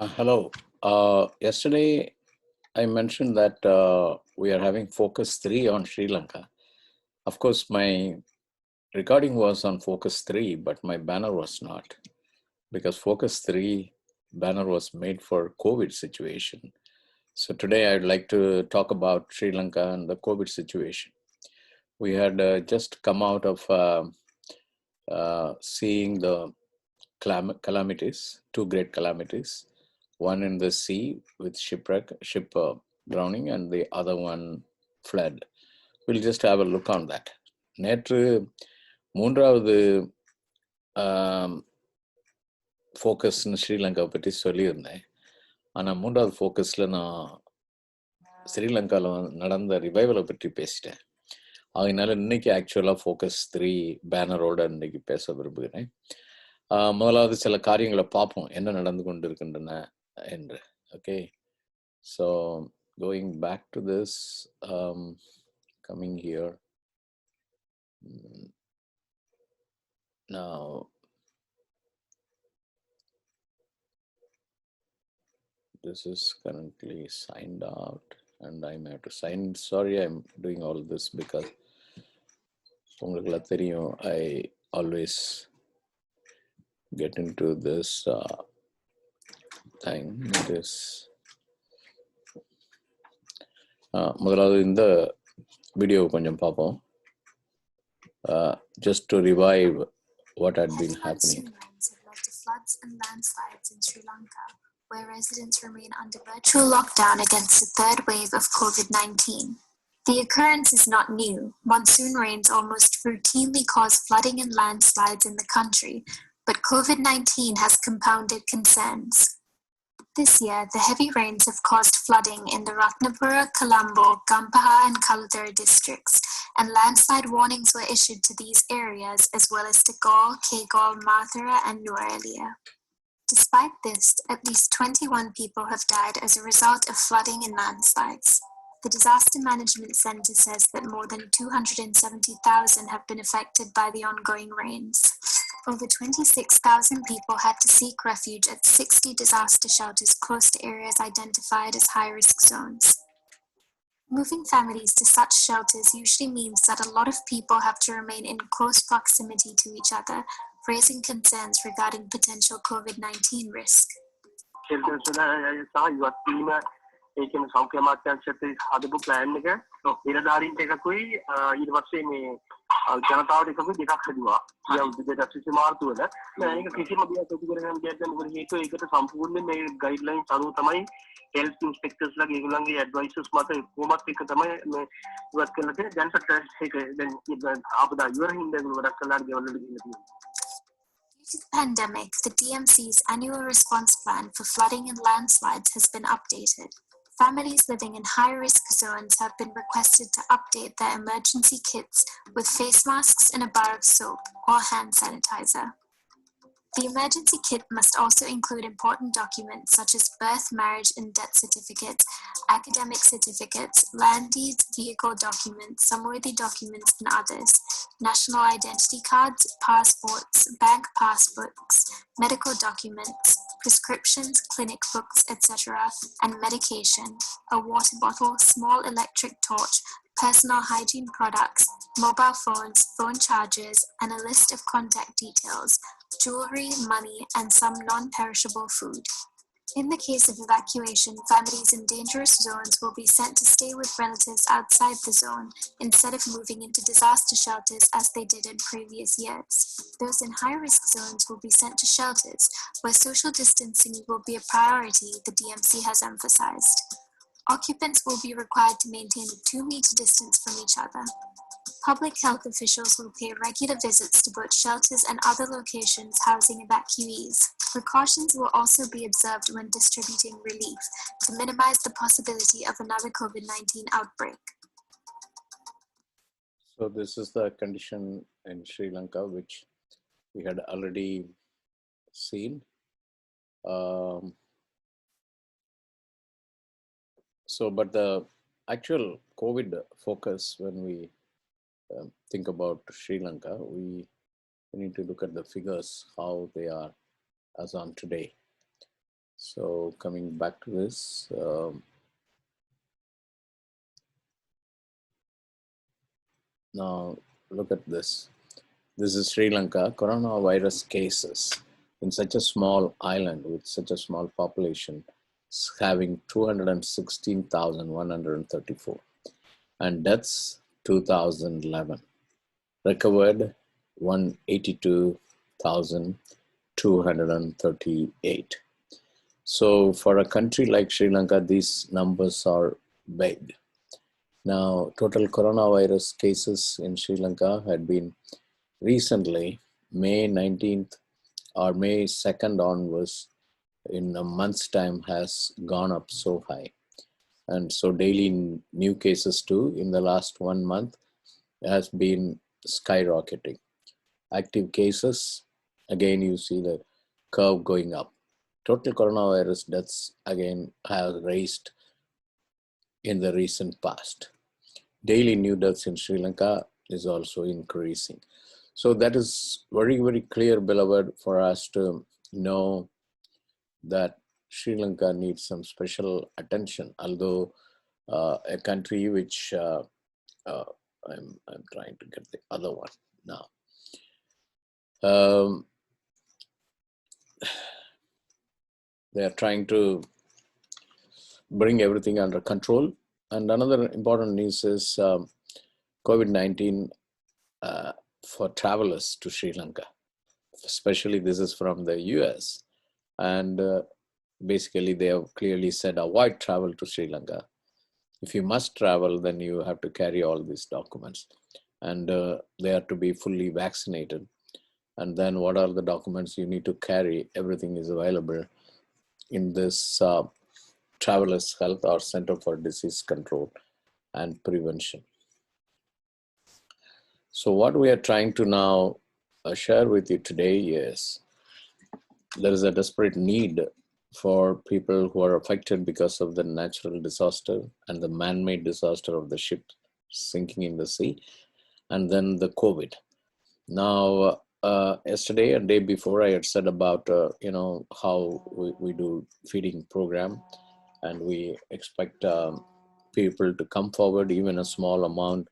Hello. Yesterday, I mentioned that we are having Focus 3 on Sri Lanka. Of course, my recording was on Focus 3, but my banner was not because Focus 3 banner was made for COVID situation. So today, I'd like to talk about Sri Lanka and the COVID situation. We had just come out of seeing the calamities, two great calamities, one in the sea with ship drowning, and the other one fled. We'll just have a look on that. நேற்று மூன்றாவது ஃபோக்கஸ்னு ஸ்ரீலங்காவை பற்றி சொல்லியிருந்தேன். ஆனால் மூன்றாவது ஃபோக்கஸில் நான் ஸ்ரீலங்காவில் நடந்த ரிவைவலை பற்றி பேசிட்டேன். அதனால இன்னைக்கு ஆக்சுவலாக ஃபோக்கஸ் 3 பேனரோட இன்னைக்கு பேச விரும்புகிறேன். முதலாவது சில காரியங்களை பார்ப்போம் என்ன நடந்து கொண்டு இருக்கின்றன என்று. Okay, so going back to this, coming here now. This is currently signed out and I may have to sign. Sorry, I'm doing all this because உங்களுக்குலாம் தெரியும், I always get into this thing. This முதலாவது இந்த video கொஞ்சம் பார்ப்போம். Just to revive what had been happening. Have led to floods and landslides in Sri Lanka, where residents remain under virtual lockdown against the third wave of COVID-19. The occurrence is not new. Monsoon rains almost routinely cause flooding and landslides in the country, but COVID-19 has compounded concerns. This year, the heavy rains have caused flooding in the Ratnapura, Colombo, Gampaha and Kaluthara districts, and landslide warnings were issued to these areas as well as to Gaul, Kagol, Mathura and Nuwara. Despite this, at least 21 people have died as a result of flooding and landslides. The Disaster Management Center says that more than 270,000 have been affected by the ongoing rains. Over 26,000 people had to seek refuge at 60 disaster shelters close to areas identified as high-risk zones. Moving families to such shelters usually means that a lot of people have to remain in close proximity to each other, raising concerns regarding potential COVID-19 risk. ඒකෙන් සෞඛ්‍ය අමාත්‍යාංශයට හදපු plan එක නිලධාරීන්ට එකකුයි ඊට පස්සේ මේ ජනතාවට එකකුයි දෙකක් හදුවා. ඊයම් 2020 මාර්තුවල මේක කිසිම දෙයක් ඔප්පු කරගන්න දෙයක් නැහැ. මොකද හේතුව ඒකට සම්පූර්ණයෙන් මේ ගයිඩ්ලයින්ස් අනුව තමයි හෙල්ත් ඉන්ස්පෙක්ටර්ස්ලාගේ ඒගොල්ලන්ගේ ඇඩ්වයිසර්ස් මත කොහොමත් එක තමයි මේ ඉවත් කරලා තියෙන්නේ. දැන් ටෙස්ට් එක දැන් ආපදා ඉවරින් දැන් වැඩක් කරලා ගෙවන්න දෙන්න තියෙනවා. Due to the pandemic, the DMC's annual response plan for flooding and landslides has been updated. Families living in high-risk zones have been requested to update their emergency kits with face masks and a bar of soap or hand sanitizer. The emergency kit must also include important documents such as birth, marriage, and death certificates, academic certificates, land deeds, vehicle documents, sumworthy documents, and others, national identity cards, passports, bank passbooks, medical documents, prescriptions, clinic books, etc., and medication, a water bottle, small electric torch, personal hygiene products, mobile phones, phone chargers, and a list of contact details, jewelry, money, and some non-perishable food. In the case of evacuation, families in dangerous zones will be sent to stay with relatives outside the zone instead of moving into disaster shelters as they did in previous years. Those in high-risk zones will be sent to shelters where social distancing will be a priority, the DMC has emphasized. Occupants will be required to maintain a 2-meter distance from each other. Public health officials will pay regular visits to both shelters and other locations housing evacuees. Precautions will also be observed when distributing relief to minimize the possibility of another COVID-19 outbreak. So this is the condition in Sri Lanka, which we had already seen. But the actual COVID focus, when we think about Sri Lanka, we need to look at the figures, how they are as on today. So coming back to this, now look at this. This is Sri Lanka. Coronavirus cases in such a small island with such a small population having 216,134 and deaths 2011. Recovered 182,238. So for a country like Sri Lanka, these numbers are big. Now, total coronavirus cases in Sri Lanka had been recently, May 19th or May 2nd onwards, in a month's time has gone up so high. And so daily new cases too in the last 1 month has been skyrocketing. Active cases, again you see the curve going up. Total coronavirus deaths again have raised in the recent past. Daily new deaths in Sri Lanka is also increasing. So that is very, very clear, beloved, for us to know that Sri Lanka needs some special attention. Although a country which I'm trying to get the other one now. They are trying to bring everything under control. And another important news is COVID-19 for travelers to Sri Lanka. Especially this is from the US. And basically they have clearly said avoid travel to Sri Lanka. If you must travel, then you have to carry all these documents. And they are to be fully vaccinated. And then what are the documents you need to carry? Everything is available in this Travelers Health or Center for Disease Control and Prevention. So what we are trying to now share with you today is there is a desperate need for people who are affected because of the natural disaster and the man-made disaster of the ship sinking in the sea, and then the COVID. Now, yesterday and day before, I had said about how we do feeding program, and we expect people to come forward. Even a small amount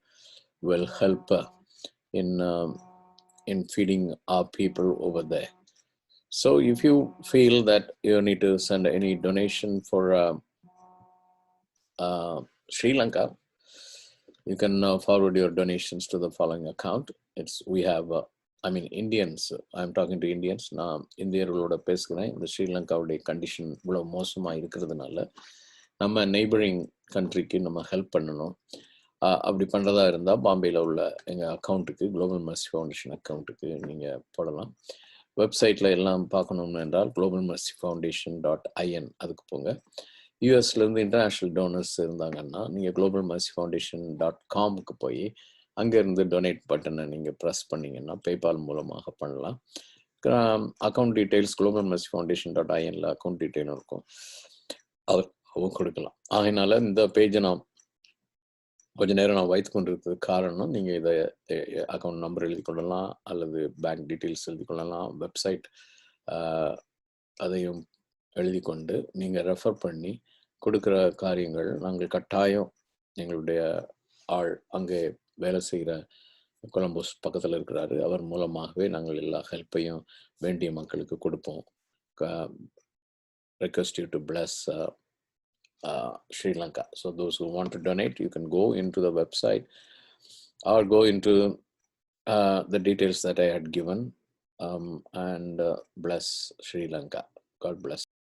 will help in feeding our people over there. So if you feel that you need to send any donation for Sri Lanka, you can forward your donations to the following account. We have Indians, I'm talking to Indians. நான் இந்தியர்களோட பேசுகிறேன். இந்த ஸ்ரீலங்காவுடைய condition இவ்வளோ மோசமாக இருக்கிறதுனால நம்ம neighbouring கண்ட்ரிக்கு நம்ம help பண்ணணும். அப்படி பண்ணுறதா இருந்தால் பாம்பேயில் உள்ள எங்கள் அக்கௌண்ட்டுக்கு, குளோபல் மர்சி ஃபவுண்டேஷன் அக்கௌண்ட்டுக்கு நீங்கள் போடலாம். வெப்சைட்டில் எல்லாம் பார்க்கணும்னு என்றால் globalmercyfoundation.in அதுக்கு போங்க. யூஎஸ்லேருந்து இன்டர்நேஷ்னல் டோனர்ஸ் இருந்தாங்கன்னா நீங்கள் globalmercyfoundation.comக்கு போய் அங்கேருந்து டொனேட் பட்டனை நீங்கள் ப்ரெஸ் பண்ணிங்கன்னா பேபால் மூலமாக பண்ணலாம். அக்கௌண்ட் டீட்டெயில்ஸ் globalmercyfoundation.in அக்கௌண்ட் டீட்டெயிலும் இருக்கும், அவங்க கொடுக்கலாம். அதனால் இந்த பேஜை நான் கொஞ்ச நேரம் நான் வைத்து கொண்டிருக்கிறதுக்கு காரணம், நீங்கள் இதை அக்கௌண்ட் நம்பர் எழுதி கொள்ளலாம் அல்லது பேங்க் டீட்டெயில்ஸ் எழுதி கொள்ளலாம், வெப்சைட் அதையும் எழுதி கொண்டு நீங்கள் ரெஃபர் பண்ணி கொடுக்குற காரியங்கள் நாங்கள் கட்டாயம் எங்களுடைய ஆள் அங்கே வேலை செய்கிற கொலம்பஸ் பக்கத்தில் இருக்கிறாரு, அவர் மூலமாகவே நாங்கள் எல்லா ஹெல்ப்பையும் வேண்டிய மக்களுக்கு கொடுப்போம். Request you to bless Sri Lanka. So those who want to donate, you can go into the website or go into the details that I had given and bless Sri Lanka. God bless.